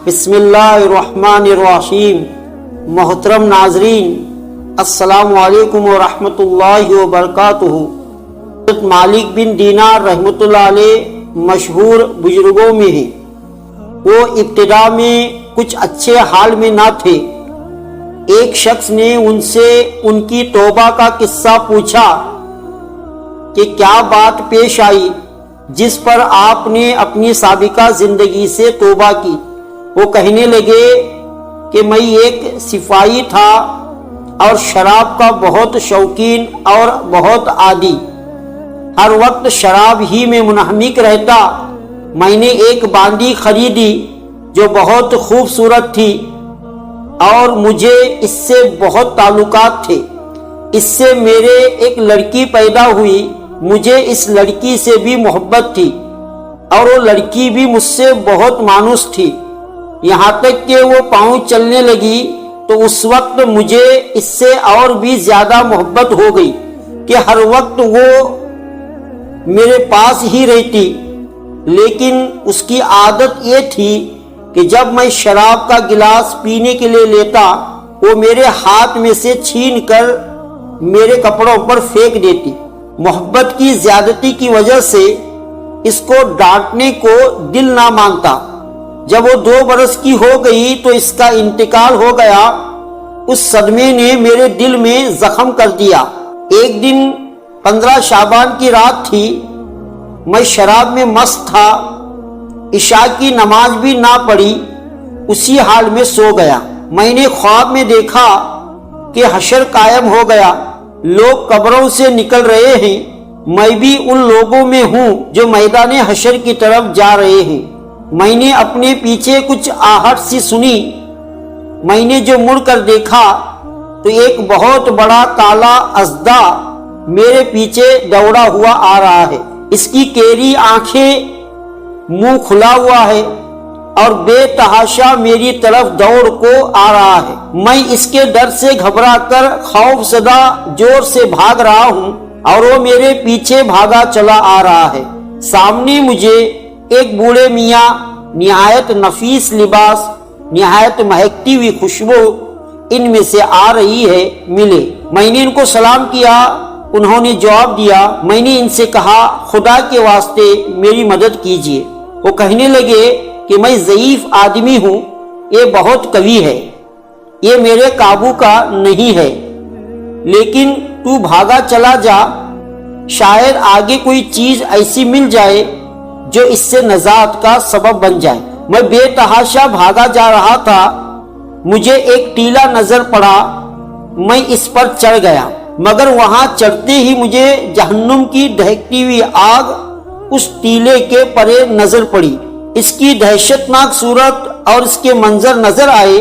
بسم اللہ الرحمن الرحیم۔ محترم ناظرین، السلام علیکم ورحمۃ اللہ وبرکاتہ۔ حضرت مالک بن دینار رحمۃ اللہ علیہ مشہور بزرگوں میں ہیں۔ وہ ابتدا میں کچھ اچھے حال میں نہ تھے۔ ایک شخص نے ان سے ان کی توبہ کا قصہ پوچھا کہ کیا بات پیش آئی جس پر آپ نے اپنی سابقہ زندگی سے توبہ کی۔ وہ کہنے لگے کہ میں ایک سپاہی تھا اور شراب کا بہت شوقین اور بہت عادی، ہر وقت شراب ہی میں منہمک رہتا۔ میں نے ایک باندی خریدی جو بہت خوبصورت تھی اور مجھے اس سے بہت تعلقات تھے۔ اس سے میرے ایک لڑکی پیدا ہوئی، مجھے اس لڑکی سے بھی محبت تھی اور وہ لڑکی بھی مجھ سے بہت مانوس تھی، یہاں تک کہ وہ پاؤں چلنے لگی تو اس وقت مجھے اس سے اور بھی زیادہ محبت ہو گئی کہ ہر وقت وہ میرے پاس ہی رہتی۔ لیکن اس کی عادت یہ تھی کہ جب میں شراب کا گلاس پینے کے لیے لیتا وہ میرے ہاتھ میں سے چھین کر میرے کپڑوں پر پھینک دیتی۔ محبت کی زیادتی کی وجہ سے اس کو ڈانٹنے کو دل نہ مانتا۔ جب وہ 2 برس کی ہو گئی تو اس کا انتقال ہو گیا۔ اس صدمے نے میرے دل میں زخم کر دیا۔ ایک دن 15 شعبان کی رات تھی، میں شراب میں مست تھا، عشاء کی نماز بھی نہ پڑھی، اسی حال میں سو گیا۔ میں نے خواب میں دیکھا کہ حشر قائم ہو گیا، لوگ قبروں سے نکل رہے ہیں، میں بھی ان لوگوں میں ہوں جو میدان حشر کی طرف جا رہے ہیں۔ میں نے اپنے پیچھے کچھ آہٹ سی سنی۔ میں نے جو مڑ کر دیکھا تو ایک بہت بڑا کالا اژدھا میرے پیچھے دوڑا ہوا آ رہا ہے۔ اس کی کیری آنکھیں، منہ کھلا ہوا ہے اور بے تحاشا میری طرف دوڑ کو آ رہا ہے۔ میں اس کے ڈر سے گھبرا کر خوف زدہ زور سے بھاگ رہا ہوں اور وہ میرے پیچھے بھاگا چلا آ رہا ہے۔ سامنے مجھے ایک بوڑھے میاں نہایت نفیس لباس، نہایت مہکتی ہوئی خوشبو ان میں سے آ رہی ہے ملے۔ میں نے ان کو سلام کیا، انہوں نے جواب دیا۔ میں نے ان سے کہا خدا کے واسطے میری مدد کیجیے۔ وہ کہنے لگے کہ میں ضعیف آدمی ہوں، یہ بہت قوی ہے، یہ میرے قابو کا نہیں ہے، لیکن تو بھاگا چلا جا، شاید آگے کوئی چیز ایسی مل جائے جو اس سے نجات کا سبب بن جائے۔ میں بے تحاشا بھاگا جا رہا تھا، مجھے ایک ٹیلا نظر پڑا، میں اس پر چڑھ گیا، مگر وہاں چڑھتے ہی مجھے جہنم کی دہکتی ہوئی آگ اس ٹیلے کے پرے نظر پڑی۔ اس کی دہشتناک صورت اور اس کے منظر نظر آئے۔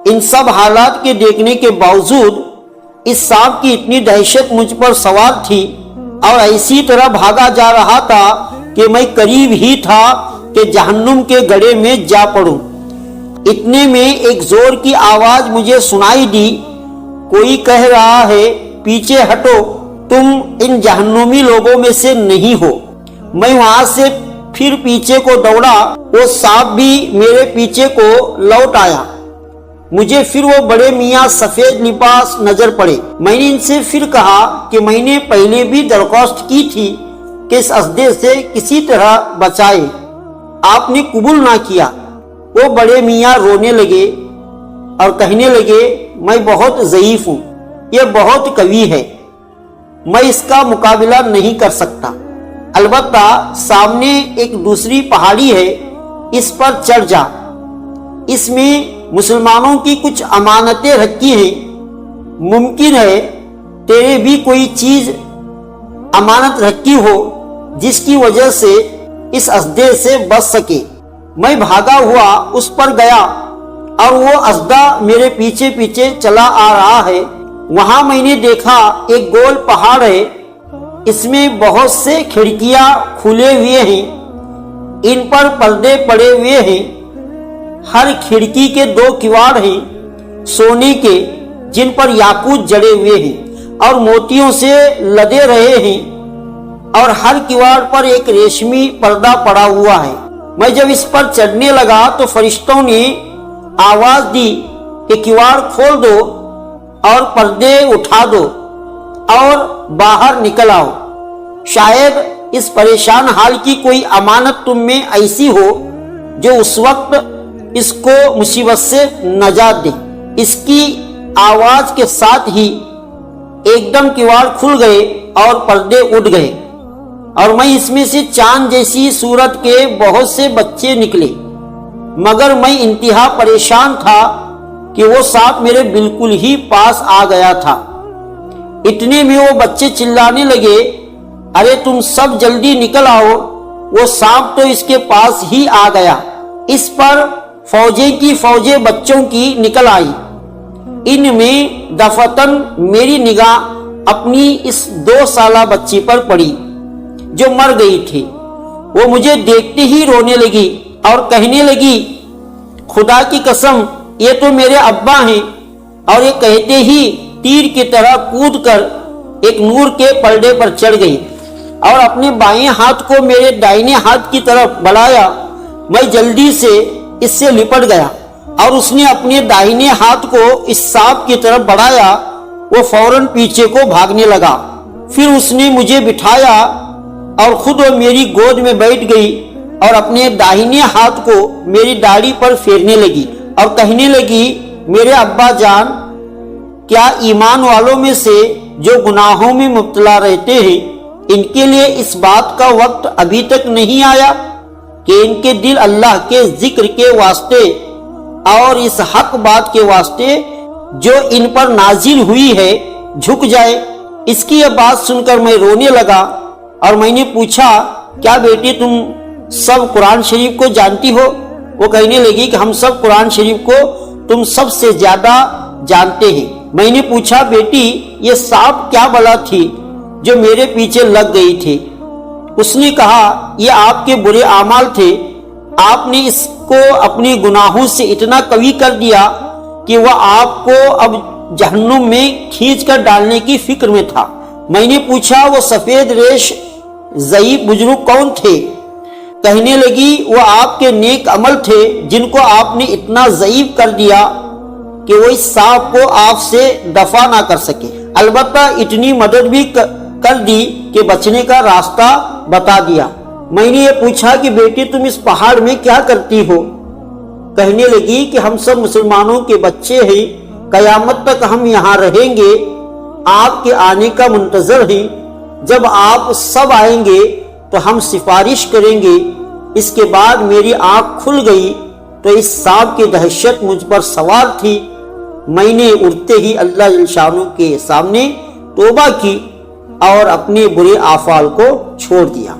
ان سب حالات کے دیکھنے کے باوجود اس سانپ کی اتنی دہشت مجھ پر سوار تھی اور ایسی طرح بھاگا جا رہا تھا کہ میں قریب ہی تھا کہ جہنم کے گڑھے میں جا پڑوں۔ اتنے میں ایک زور کی آواز مجھے سنائی دی، کوئی کہہ رہا ہے پیچھے ہٹو، تم ان جہنمی لوگوں میں سے نہیں ہو۔ میں وہاں سے پھر پیچھے کو دوڑا، وہ سانپ بھی میرے پیچھے کو لوٹ آیا۔ مجھے پھر وہ بڑے میاں سفید لباس نظر پڑے۔ میں نے ان سے پھر کہا کہ میں نے پہلے بھی درخواست کی تھی کہ اس اژدھے سے کسی طرح بچائے، آپ نے قبول نہ کیا۔ وہ بڑے میاں رونے لگے اور کہنے لگے میں بہت ضعیف ہوں، یہ بہت قوی ہے، میں اس کا مقابلہ نہیں کر سکتا۔ البتہ سامنے ایک دوسری پہاڑی ہے، اس پر چڑھ جا، اس میں مسلمانوں کی کچھ امانتیں رکھی ہیں، ممکن ہے تیرے بھی کوئی چیز امانت رکھی ہو جس کی وجہ سے اس اژدھے سے بچ سکے۔ میں بھاگا ہوا اس پر گیا اور وہ اژدھا میرے پیچھے پیچھے چلا آ رہا ہے۔ وہاں میں نے دیکھا ایک گول پہاڑ ہے، اس میں بہت سے کھڑکیاں کھلے ہوئے ہیں، ان پر پردے پڑے ہوئے ہیں، ہر کھڑکی کے 2 کواڑ ہیں سونے کے جن پر یاقوت جڑے ہوئے ہیں اور موتیوں سے لدے رہے ہیں، اور ہر کواڑ پر ایک ریشمی پردہ پڑا ہوا ہے۔ میں جب اس پر چڑھنے لگا تو فرشتوں نے آواز دی کہ کیواڑ کھول دو اور پردے اٹھا دو اور باہر نکل آؤ، شاید اس پریشان حال کی کوئی امانت تم میں ایسی ہو جو اس وقت اس کو مصیبت سے نجات دے۔ اس کی آواز کے ساتھ ہی ایک دم کیواڑ کھل گئے اور پردے اٹھ گئے، اور میں اس میں سے چاند جیسی صورت کے بہت سے بچے نکلے، مگر میں انتہا پریشان تھا کہ وہ سانپ میرے بالکل ہی پاس آ گیا تھا۔ اتنے میں وہ بچے چلانے لگے، ارے تم سب جلدی نکل آؤ، وہ سانپ تو اس کے پاس ہی آ گیا۔ اس پر فوجیں کی فوجیں بچوں کی نکل آئی۔ ان میں دفعتاً میری نگاہ اپنی اس 2 سالہ بچی پر پڑی جو مر گئی تھی۔ وہ مجھے دیکھتے ہی رونے لگی اور کہنے لگی، خدا کی قسم یہ تو میرے ابا ہیں، اور یہ کہتے ہی تیر کی طرح کود کر ایک نور کے پردے پر چڑھ گئی اور اپنے بائیں ہاتھ کو میرے دائیں ہاتھ کی طرف بڑھایا۔ میں جلدی سے اس سے لپٹ گیا اور اس نے اپنے دائیں ہاتھ کو اس سانپ کی طرف بڑھایا۔ وہ فوراً پیچھے کو بھاگنے لگا۔ پھر اس نے مجھے بٹھایا اور خود وہ میری گود میں بیٹھ گئی اور اپنے داہنے ہاتھ کو میری داڑھی پر پھیرنے لگی اور کہنے لگی، میرے ابا جان، کیا ایمان والوں میں سے جو گناہوں میں مبتلا رہتے ہیں ان کے لیے اس بات کا وقت ابھی تک نہیں آیا کہ ان کے دل اللہ کے ذکر کے واسطے اور اس حق بات کے واسطے جو ان پر نازل ہوئی ہے جھک جائے؟ اس کی یہ بات سن کر میں رونے لگا اور میں نے پوچھا، کیا بیٹی تم سب قرآن شریف کو جانتی ہو؟ وہ کہنے لگی کہ ہم سب قرآن شریف کو تم سب سے زیادہ جانتے ہیں۔ میں نے پوچھا، بیٹی یہ سانپ کیا بلا تھی جو میرے پیچھے لگ گئی تھی؟ اس نے کہا، یہ آپ کے برے اعمال تھے، آپ نے اس کو اپنے گناہوں سے اتنا قوی کر دیا کہ وہ آپ کو اب جہنم میں کھینچ کر ڈالنے کی فکر میں تھا۔ میں نے پوچھا، وہ سفید ریش ضعیف بزرگ کون تھے؟ کہنے لگی، وہ آپ کے نیک عمل تھے جن کو آپ نے اتنا ضعیف کر دیا کہ وہ اس سانپ کو آپ سے دفع نہ کر سکے، البتہ اتنی مدد بھی کر دی کہ بچنے کا راستہ بتا دیا۔ میں نے یہ پوچھا کہ بیٹی تم اس پہاڑ میں کیا کرتی ہو؟ کہنے لگی کہ ہم سب مسلمانوں کے بچے ہیں، قیامت تک ہم یہاں رہیں گے، آپ کے آنے کا منتظر ہیں، جب آپ سب آئیں گے تو ہم سفارش کریں گے۔ اس کے بعد میری آنکھ کھل گئی تو اس سانپ کی دہشت مجھ پر سوار تھی۔ میں نے اڑتے ہی اللہ جل شانہ کے سامنے توبہ کی اور اپنے برے اعمال کو چھوڑ دیا۔